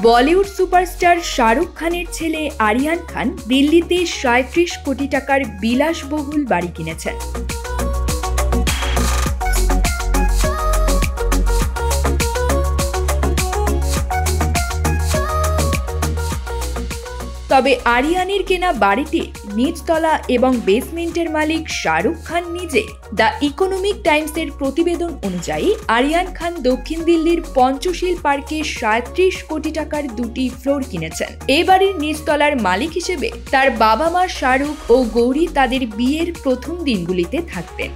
Bollywood superstar Shahrukh খানের ছেলে আরিয়ান খান দিল্লিতে ৩৭ কোটি টাকার বিলাসবহুল বাড়ি কিনেছেন। তবে আরিয়ানের কেনা বাড়িটির নিচতলা এবং বেসমেন্টের মালিক শাহরুখ খান নিজে। দ্য ইকোনমিক টাইমসের প্রতিবেদন অনুযায়ী আরিয়ান খান দক্ষিণ দিল্লির পঞ্চশীল পার্কে ৩৭ কোটি টাকার 2টি ফ্লোর কিনেছেন। এই বাড়ির নিচতলার মালিক হিসেবে তার বাবা মা শাহরুখ ও গৌরী তাদের বিয়ের প্রথম দিনগুলিতে থাকতেন।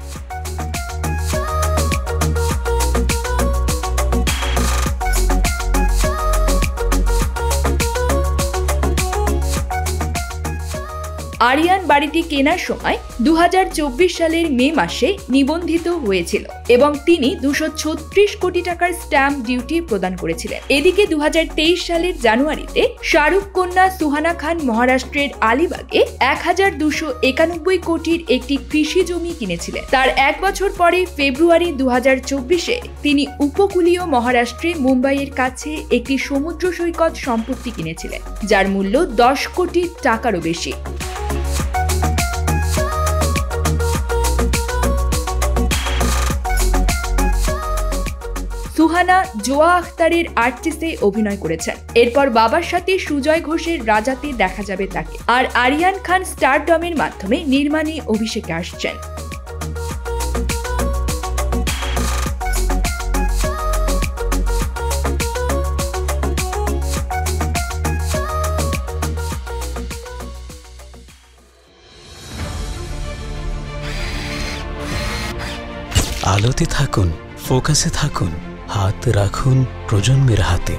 আরিয়ান বাড়িটি কেনার সময় 2024 সালের মে মাসে নিবন্ধিত হয়েছিল এবং তিনি 236 কোটি টাকার স্ট্যাম্প ডিউটি প্রদান করেছিলেন। এদিকে 2023 সালের জানুয়ারিতে শাহরুখ কন্যা সুহানা খান মহারাষ্ট্রের আলিবাগে 1291 কোটির একটি কৃষি জমি কিনেছিলেন। তার এক বছর পরে ফেব্রুয়ারি 2024-এ তিনি উপকূলীয় মহারাষ্ট্রে মুম্বাইয়ের কাছে একটি সমুদ্র সৈকত সম্পত্তি কিনেছিলেন, যার মূল্য 10 কোটি টাকারও বেশি। সুহানা জোয়া আখতারের আর্টিস্টে অভিনয় করেছেন। এরপর বাবার সাথে সুজয় ঘোষের রাজাতে দেখা যাবে তাকে। আর আরিয়ান খান স্টারডমের মাধ্যমে নির্মাণে অভিষেকে আসছেন। আলোতে থাকুন, ফোকাসে থাকুন, হাত রাখুন প্রজন্মের হাতে।